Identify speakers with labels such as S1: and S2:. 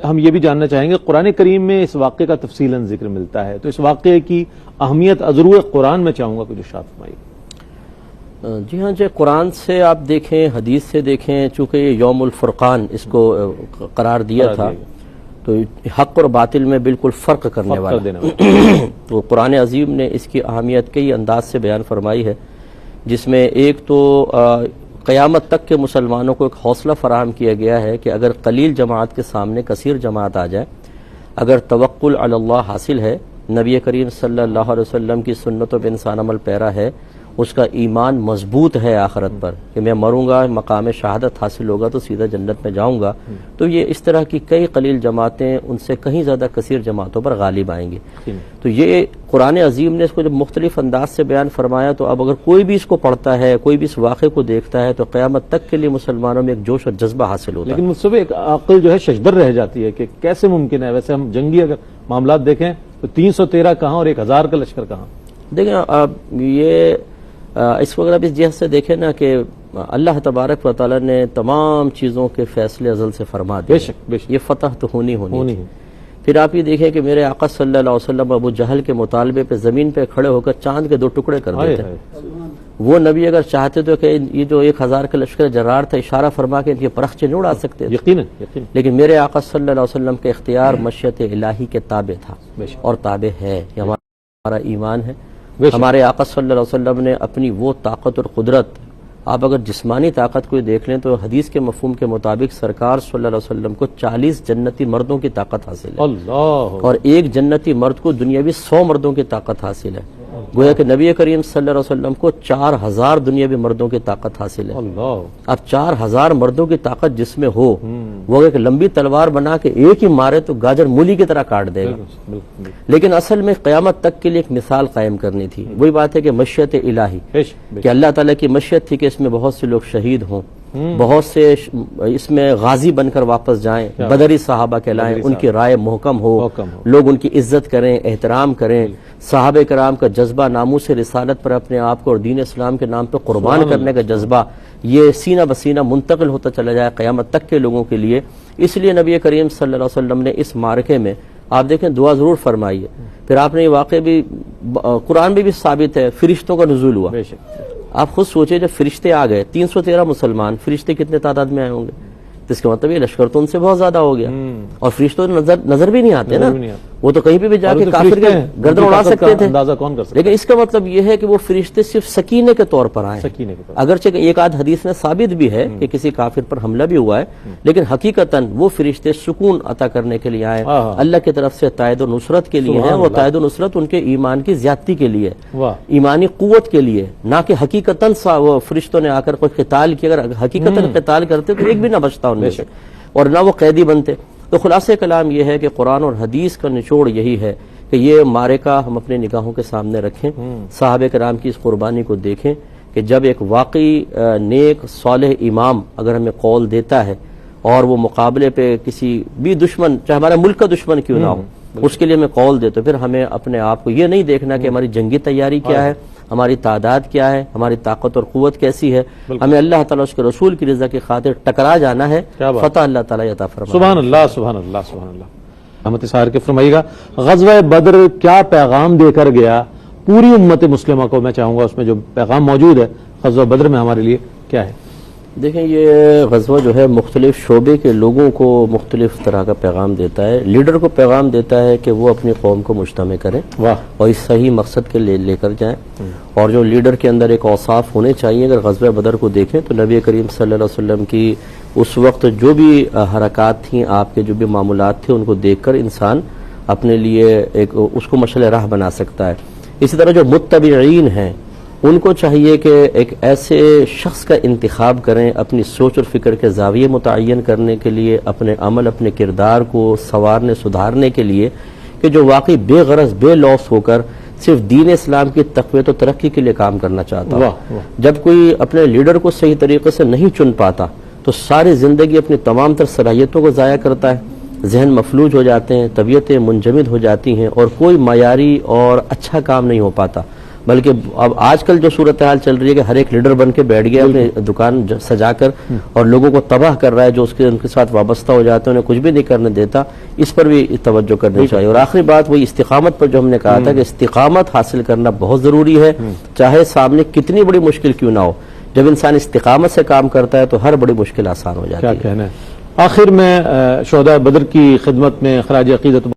S1: ہم یہ بھی جاننا چاہیں گے، قرآن کریم میں اس واقعے کا تفصیلاً ذکر ملتا ہے، تو اس واقعے کی اہمیت ازرو قرآن میں چاہوں گا کچھ ارشاد فرمائیے۔
S2: جی ہاں جی، قرآن سے آپ دیکھیں، حدیث سے دیکھیں، چونکہ یہ یوم الفرقان اس کو قرار دیا تھا، تو حق اور باطل میں بالکل فرق کرنے والا تو قرآن عظیم نے اس کی اہمیت کئی انداز سے بیان فرمائی ہے، جس میں ایک تو قیامت تک کے مسلمانوں کو ایک حوصلہ فراہم کیا گیا ہے کہ اگر قلیل جماعت کے سامنے کثیر جماعت آ جائے، اگر توکل علی اللہ حاصل ہے، نبی کریم صلی اللہ علیہ وسلم کی سنتوں پہ انسان عمل پیرا ہے، اس کا ایمان مضبوط ہے آخرت پر کہ میں مروں گا، مقام شہادت حاصل ہوگا تو سیدھا جنت میں جاؤں گا، تو یہ اس طرح کی کئی قلیل جماعتیں ان سے کہیں زیادہ کثیر جماعتوں پر غالب آئیں گی۔ تو یہ قرآن عظیم نے اس کو جب مختلف انداز سے بیان فرمایا، تو اب اگر کوئی بھی اس کو پڑھتا ہے، کوئی بھی اس واقعے کو دیکھتا ہے، تو قیامت تک کے لیے مسلمانوں میں ایک جوش اور جذبہ حاصل ہوتا ہے۔
S1: لیکن مصطفی ایک عقل جو ہے ششدر رہ جاتی ہے کہ کیسے ممکن ہے، ویسے ہم جنگی اگر معاملات دیکھیں تو 313 کہاں اور 1000 کا لشکر کہاں؟
S2: دیکھیں اب یہ اس کو اگر آپ اس جہت سے دیکھیں نا کہ اللہ تبارک و تعالیٰ نے تمام چیزوں کے فیصلے ازل سے فرما دیے،
S1: بے شک
S2: یہ فتح تو ہونی ہے۔ پھر آپ یہ دیکھیں کہ میرے آقا صلی اللہ علیہ وسلم ابو جہل کے مطالبے پہ زمین پہ کھڑے ہو کر چاند کے 2 ٹکڑے کر دیتے، وہ نبی اگر چاہتے تو کہ یہ جو 1000 کا لشکر جرار تھا، اشارہ فرما کے ان کے پرخچے نہیں اڑا سکتے،
S1: یقیناً،
S2: لیکن میرے آقا صلی اللہ علیہ وسلم کے اختیار مشیت الہی کے تابع تھا اور تابع ہے، یہ ہمارا ایمان ہے۔ ہمارے آقا صلی اللہ علیہ وسلم نے اپنی وہ طاقت اور قدرت، آپ اگر جسمانی طاقت کو دیکھ لیں تو حدیث کے مفہوم کے مطابق سرکار صلی اللہ علیہ وسلم کو 40 جنتی مردوں کی طاقت حاصل ہے، اور ایک جنتی مرد کو دنیاوی 100 مردوں کی طاقت حاصل ہے، گویا کہ نبی کریم صلی اللہ علیہ وسلم کو 4000 دنیاوی مردوں کی طاقت حاصل ہے۔ اب 4000 مردوں کی طاقت جس میں ہو، وہ ایک لمبی تلوار بنا کے ایک ہی مارے تو گاجر مولی کی طرح کاٹ دے گا، لیکن اصل میں قیامت تک کے لیے ایک مثال قائم کرنی تھی۔ وہی بات ہے کہ مشیت الہی، کہ اللہ تعالیٰ کی مشیت تھی کہ اس میں بہت سے لوگ شہید ہوں، بہت سے اس میں غازی بن کر واپس جائیں، بدری صحابہ کہلائیں، ان کی رائے محکم ہو، لوگ ان کی عزت کریں، احترام کریں، صحابہ کرام کا جذبہ ناموس رسالت پر اپنے آپ کو اور دین اسلام کے نام پہ قربان کرنے کا جذبہ یہ سینہ بسینہ منتقل ہوتا چلا جائے قیامت تک کے لوگوں کے لیے۔ اس لیے نبی کریم صلی اللہ علیہ وسلم نے اس معرکے میں آپ دیکھیں دعا ضرور فرمائی ہے۔ پھر آپ نے یہ واقعہ بھی قرآن میں بھی ثابت ہے، فرشتوں کا نزول ہوا۔ آپ خود سوچیں جب فرشتے آ گئے، 313 مسلمان، فرشتے کتنے تعداد میں آئے ہوں گے؟ تو اس کا مطلب یہ لشکر تو ان سے بہت زیادہ ہو گیا، اور فرشتوں نظر بھی نہیں آتے نا، وہ تو کہیں پہ بھی جا کے کافر کے گردن اڑا سکتے تھے، لیکن اس کا مطلب یہ ہے کہ وہ فرشتے صرف سکینے کے طور پر آئے، اگرچہ ایک آدھ حدیث میں ثابت بھی ہے کہ کسی کافر پر حملہ بھی ہوا ہے، لیکن حقیقتاً وہ فرشتے سکون عطا کرنے کے لیے آئے، اللہ کی طرف سے تائید و نصرت کے لیے ہیں، وہ تائید و نصرت ان کے ایمان کی زیادتی کے لیے، ایمانی قوت کے لیے، نہ کہ حقیقتاً وہ فرشتوں نے آ کر کوئی قتال کیا۔ اگر حقیقتاً قتال کرتے تو ایک بھی نہ بچتا ان میں سے، اور نہ وہ قیدی بنتے۔ تو خلاصہ کلام یہ ہے کہ قرآن اور حدیث کا نچوڑ یہی ہے کہ یہ معرکہ ہم اپنے نگاہوں کے سامنے رکھیں، صحابہ کرام کی اس قربانی کو دیکھیں کہ جب ایک واقعی نیک صالح امام اگر ہمیں قول دیتا ہے اور وہ مقابلے پہ کسی بھی دشمن، چاہے ہمارے ملک کا دشمن کیوں نہ ہو، اس کے لیے ہمیں قول دے، تو پھر ہمیں اپنے آپ کو یہ نہیں دیکھنا کہ ہماری جنگی تیاری کیا ہے، ہماری تعداد کیا ہے، ہماری طاقت اور قوت کیسی ہے، ہمیں اللہ تعالیٰ اس کے رسول کی رضا کی خاطر ٹکرا جانا ہے، فتح اللہ تعالیٰ عطا فرمائے۔
S1: سبحان اللہ، سبحان اللہ، سبحان اللہ۔ رحمت سار کے فرمائیے گا، غزوہ بدر کیا پیغام دے کر گیا پوری امت مسلمہ کو؟ میں چاہوں گا اس میں جو پیغام موجود ہے غزوہ بدر میں ہمارے لیے کیا ہے؟
S2: دیکھیں یہ غزوہ جو ہے مختلف شعبے کے لوگوں کو مختلف طرح کا پیغام دیتا ہے۔ لیڈر کو پیغام دیتا ہے کہ وہ اپنی قوم کو مجتمع کریں اور اس صحیح مقصد کے لیے لے کر جائیں، اور جو لیڈر کے اندر ایک اوصاف ہونے چاہیے۔ اگر غزوہ بدر کو دیکھیں تو نبی کریم صلی اللہ علیہ وسلم کی اس وقت جو بھی حرکات تھیں، آپ کے جو بھی معمولات تھے، ان کو دیکھ کر انسان اپنے لیے ایک اس کو مشعل راہ بنا سکتا ہے۔ اسی طرح جو متبعین ہیں ان کو چاہیے کہ ایک ایسے شخص کا انتخاب کریں اپنی سوچ اور فکر کے زاویے متعین کرنے کے لیے، اپنے عمل اپنے کردار کو سنوارنے سدھارنے کے لیے، کہ جو واقعی بے غرض بے لوث ہو کر صرف دین اسلام کی تقویت و ترقی کے لیے کام کرنا چاہتا ہو۔ جب کوئی اپنے لیڈر کو صحیح طریقے سے نہیں چن پاتا تو ساری زندگی اپنی تمام تر صلاحیتوں کو ضائع کرتا ہے، ذہن مفلوج ہو جاتے ہیں، طبیعتیں منجمد ہو جاتی ہیں، اور کوئی معیاری اور اچھا کام نہیں ہو پاتا۔ بلکہ اب آج کل جو صورتحال چل رہی ہے کہ ہر ایک لیڈر بن کے بیٹھ گیا اپنی دکان سجا کر اور لوگوں کو تباہ کر رہا ہے، جو ان کے ساتھ وابستہ ہو جاتے ہیں انہیں کچھ بھی نہیں کرنے دیتا، اس پر بھی توجہ کرنی چاہیے۔ اور آخری بات وہی استقامت پر جو ہم نے کہا تھا کہ استقامت حاصل کرنا بہت ضروری ہے، چاہے سامنے کتنی بڑی مشکل کیوں نہ ہو، جب انسان استقامت سے کام کرتا ہے تو ہر بڑی مشکل آسان ہو جاتی ہے۔
S1: کیا کہنا ہے؟ آخر میں شہداء بدر کی خدمت میں خراج عقیدت